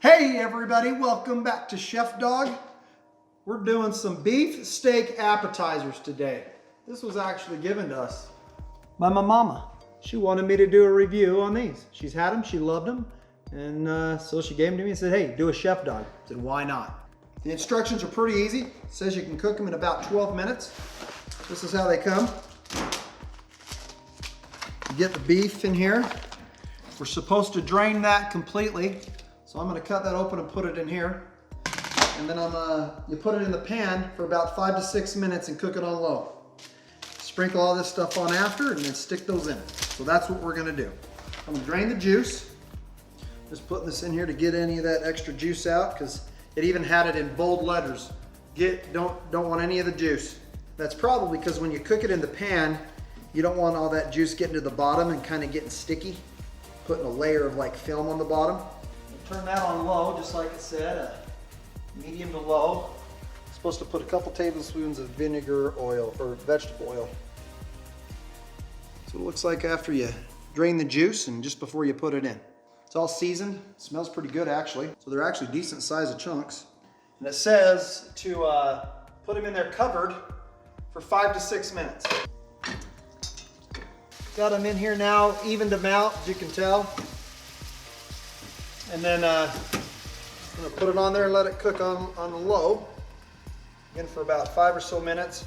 Hey everybody, welcome back to Chef Dawg. We're doing some beef steak appetizers today. This was actually given to us by my mama. She wanted me to do a review on these. She's had them, she loved them, and so she gave them to me and said, hey, do a Chef Dawg. I said, why not? The instructions are pretty easy. It says you can cook them in about 12 minutes. This is how they come. You get the beef in here. We're supposed to drain that completely. So I'm gonna cut that open and put it in here. And then you put it in the pan for about 5 to 6 minutes and cook it on low. Sprinkle all this stuff on after and then stick those in. So that's what we're gonna do. I'm gonna drain the juice. Just putting this in here to get any of that extra juice out because it even had it in bold letters. Don't want any of the juice. That's probably because when you cook it in the pan, you don't want all that juice getting to the bottom and kind of getting sticky, putting a layer of like film on the bottom. Turn that on low, just like it said, medium to low. Supposed to put a couple tablespoons of vinegar oil or vegetable oil. So it looks like after you drain the juice and just before you put it in. It's all seasoned, it smells pretty good actually. So they're actually decent size of chunks. And it says to put them in there covered for 5 to 6 minutes. Got them in here now, evened them out, as you can tell. And then I'm gonna put it on there and let it cook on the low. Again for about 5 or so minutes.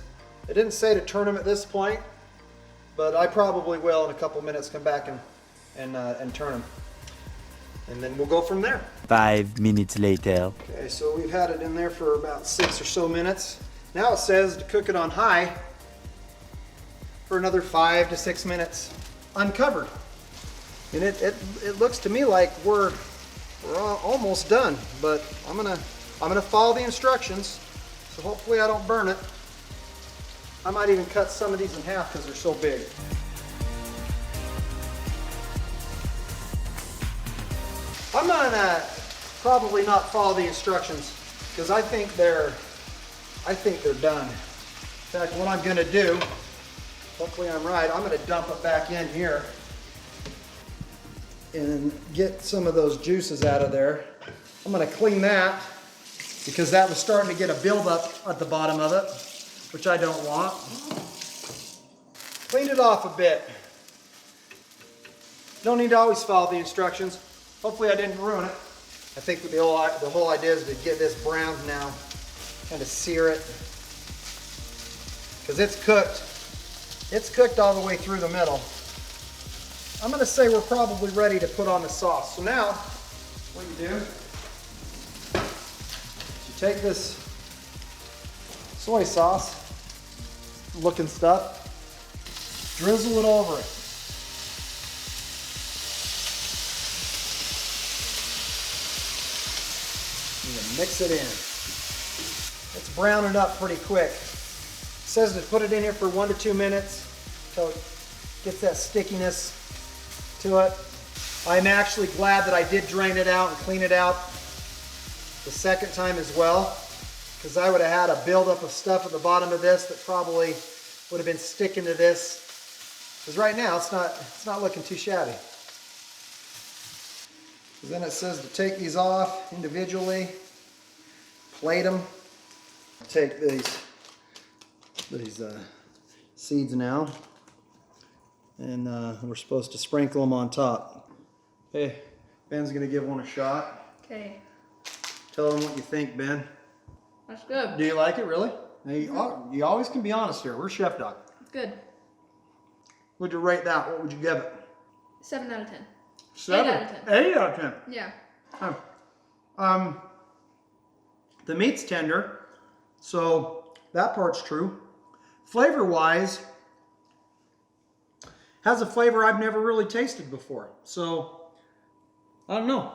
It didn't say to turn them at this point, but I probably will in a couple minutes come back and turn them. And then we'll go from there. 5 minutes later. Okay, so we've had it in there for about 6 or so minutes. Now it says to cook it on high for another 5 to 6 minutes uncovered. And it looks to me like we're almost done, but I'm gonna follow the instructions, so hopefully I don't burn it. I might even cut some of these in half because they're so big. I'm gonna probably not follow the instructions because I think they're done. In fact, what I'm gonna do, hopefully I'm right, I'm gonna dump it back in here and get some of those juices out of there. I'm gonna clean that because that was starting to get a buildup at the bottom of it, which I don't want. Clean it off a bit. Don't need to always follow the instructions. Hopefully I didn't ruin it. I think the whole idea is to get this browned now, kind of sear it, because it's cooked. It's cooked all the way through the middle. I'm gonna say we're probably ready to put on the sauce. So now, what you do, is you take this soy sauce looking stuff, drizzle it over it. And then mix it in. It's browning up pretty quick. It says to put it in here for 1 to 2 minutes until it gets that stickiness to it. I'm actually glad that I did drain it out and clean it out the second time as well, because I would have had a buildup of stuff at the bottom of this that probably would have been sticking to this. Because right now it's not looking too shabby. Then it says to take these off individually, plate them. Take these seeds now. And we're supposed to sprinkle them on top. Hey, Ben's gonna give one a shot. Okay. Tell him what you think, Ben. That's good. Do you like it, really? Now, you always can be honest here. We're Chef Dawg. It's good. Would you rate that? What would you give it? 7 out of 10. 7? 8 out of 10. 8 out of 10. Yeah. The meat's tender, so that part's true. Flavor-wise, has a flavor I've never really tasted before. So, I don't know.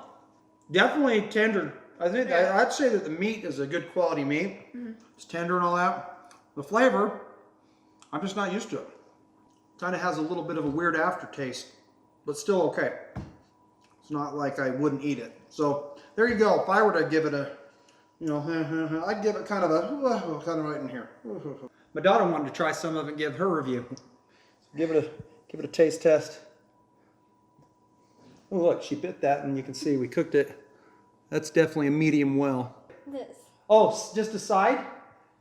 Definitely tender. I'd say that the meat is a good quality meat. Mm-hmm. It's tender and all that. The flavor, I'm just not used to it. Kind of has a little bit of a weird aftertaste, but still okay. It's not like I wouldn't eat it. So, there you go. If I were to give it a, I'd give it kind of right in here. My daughter wanted to try some of it and give her review. Give it a taste test. Oh look, she bit that and you can see we cooked it That's definitely a medium well. This. Oh, just a side?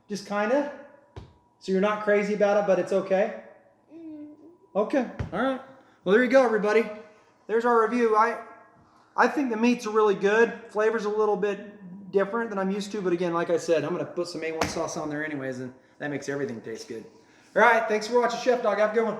Just kind of? So you're not crazy about it, but it's okay? Okay, all right. Well, there you go, everybody. There's our review. I think the meats are really good. Flavor's a little bit different than I'm used to, but again, like I said, I'm going to put some A1 sauce on there anyways, and that makes everything taste good. All right, thanks for watching Chef Dawg. Have a good one.